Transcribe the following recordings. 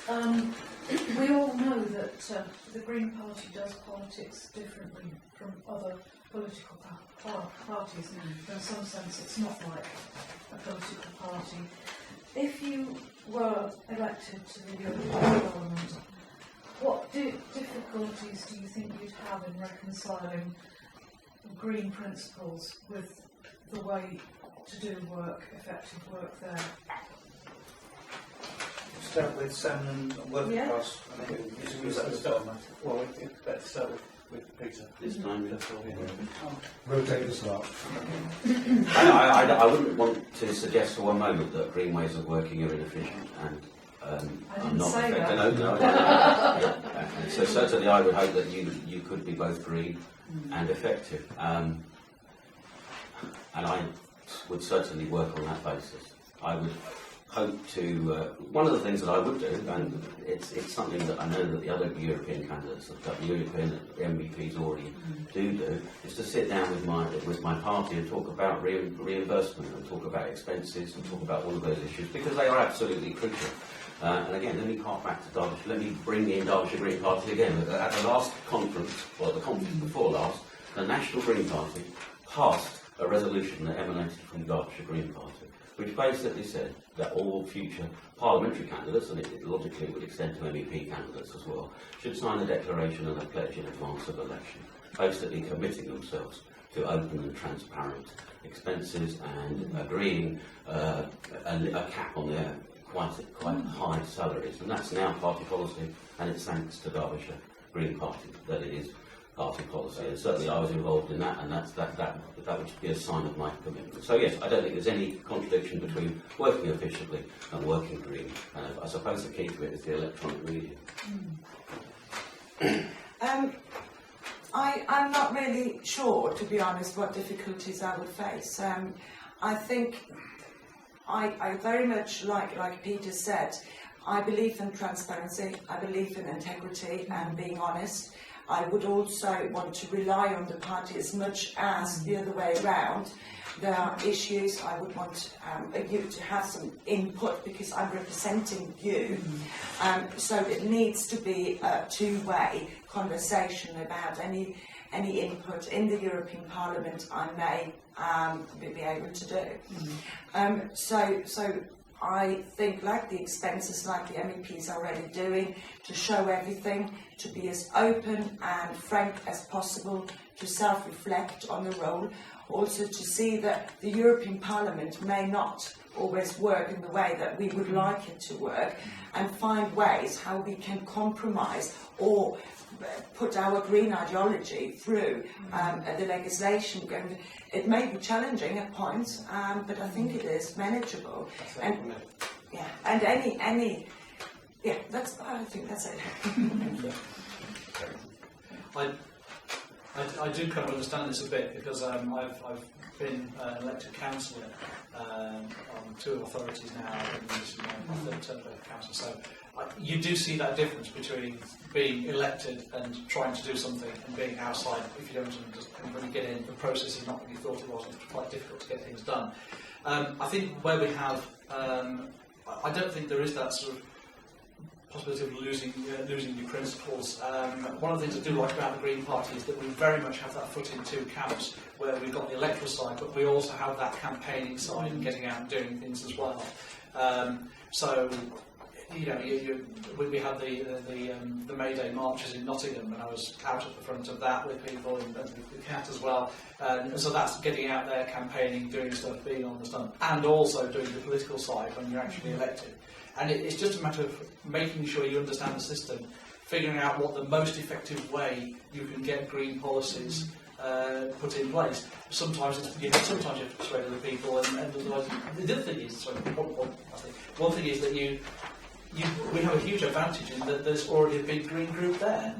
We all know that the Green Party does politics differently from other political parties. In some sense, it's not like a political party. If you were elected to the European Parliament, what difficulties do you think you'd have in reconciling green principles with the way to do work, effective work there? Start with Sam and work across. I think let's start with Peter. This time, that's all. Rotate the start. I wouldn't want to suggest for one moment that green ways of working are inefficient, and I'm not effective. No. And so certainly, I would hope that you could be both green and effective, and I would certainly work on that basis. I would hope to. One of the things that I would do, and it's something that I know that the other European candidates, the European MEPs already do, is to sit down with my party and talk about reimbursement and talk about expenses and talk about all of those issues, because they are absolutely crucial. And again, let me hark back to Derbyshire. Let me bring in Derbyshire Green Party again. At the last conference, or the conference before last, the National Green Party passed a resolution that emanated from the Derbyshire Green Party, which basically said that all future parliamentary candidates, and it logically would extend to MEP candidates as well, should sign a declaration and a pledge in advance of election, basically committing themselves to open and transparent expenses and agreeing a cap on their quite high salaries. And that's now party policy, and it's thanks to Derbyshire Green Party that it is party policy. And certainly I was involved in that, and that would be a sign of my commitment. So yes, I don't think there's any contradiction between working efficiently and working green. And I suppose the key to it is the electronic media. I'm not really sure, to be honest, what difficulties I would face. I think I very much, like Peter said, I believe in transparency, I believe in integrity and being honest. I would also want to rely on the party as much as the other way around. There are issues I would want you to have some input, because I'm representing you. So it needs to be a two-way conversation about any input in the European Parliament I may be able to do. So I think, like the expenses, like the MEPs are already doing, to show everything, to be as open and frank as possible, to self-reflect on the role, also to see that the European Parliament may not always work in the way that we would like it to work, and find ways how we can compromise or put our green ideology through the legislation. And it may be challenging at points, but I think it is manageable. And I think that's it. I do kind of understand this a bit, because I've been an elected councillor on two authorities now, and this is my third term of council. So you do see that difference between being elected and trying to do something, and being outside. If you don't understand, when you get in, the process is not what you thought it was. It's quite difficult to get things done. I think where we have, I don't think there is that sort of possibility of losing your principles. One of the things I do like about the Green Party is that we very much have that foot in two camps, where we've got the electoral side, but we also have that campaigning side and getting out and doing things as well. So, you know, we had the May Day marches in Nottingham, and I was out at the front of that with people, and with Kat as well. And so that's getting out there, campaigning, doing stuff, being on the stand, and also doing the political side when you're actually elected. And it's just a matter of making sure you understand the system, figuring out what the most effective way you can get green policies put in place. Sometimes you have to persuade other people, and otherwise, the other thing is, one thing is that we have a huge advantage in that there's already a big green group there,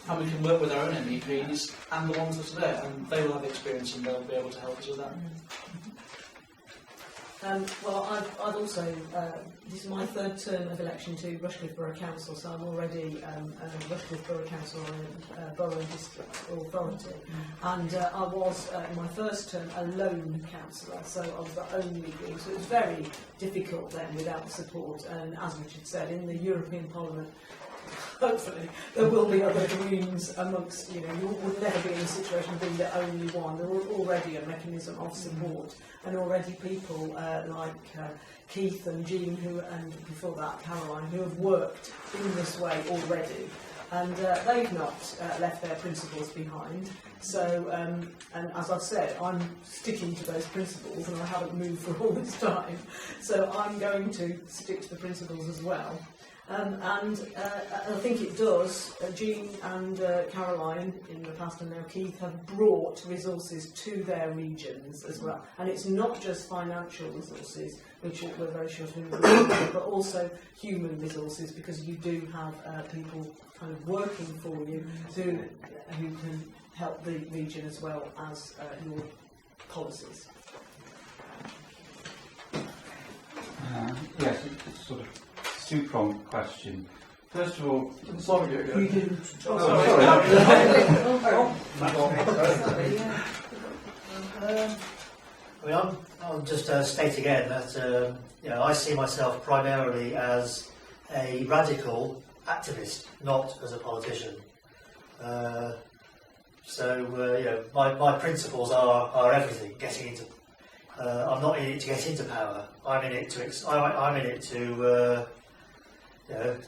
and we can work with our own MEPs and the ones that are there, and they will have experience and they'll be able to help us with that. Well, I've also, this is my third term of election to Rushcliffe Borough Council, so I'm already Rushcliffe Borough Council on Borough District Authority. And I was, in my first term, a lone councillor, so I was the only Green. So it was very difficult then without support. And as Richard said, in the European Parliament, hopefully there will be other Greens amongst, you would never be in a situation of being the only one. There was already a mechanism of support, and already people like Keith and Jean, and before that Caroline, who have worked in this way already, and they've not left their principles behind. So, and as I've said, I'm sticking to those principles, and I haven't moved for all this time, so I'm going to stick to the principles as well. And I think it does. Jean and Caroline in the past, and now Keith, have brought resources to their regions as well. And it's not just financial resources, which we're very sure to improve, but also human resources, because you do have people kind of working for you who can help the region as well as your policies. Yes, it's sort of two-pronged question. First of all, You didn't. I'll just state again that I see myself primarily as a radical activist, not as a politician. My principles are everything. Getting into, I'm not in it to get into power. I'm in it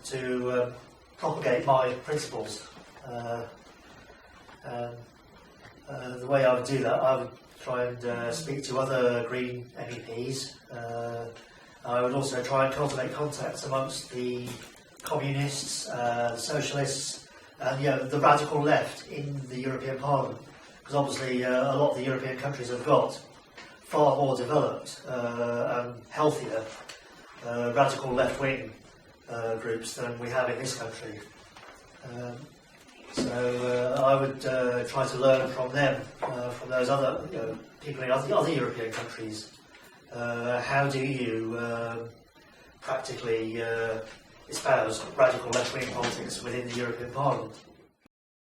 to propagate my principles. The way I would do that, I would try and speak to other Green MEPs. I would also try and cultivate contacts amongst the communists, the socialists, and the radical left in the European Parliament. Because obviously a lot of the European countries have got far more developed and healthier radical left-wing groups than we have in this country. I would try to learn from them, from those other people in other European countries. How do you practically espouse radical left-wing politics within the European Parliament?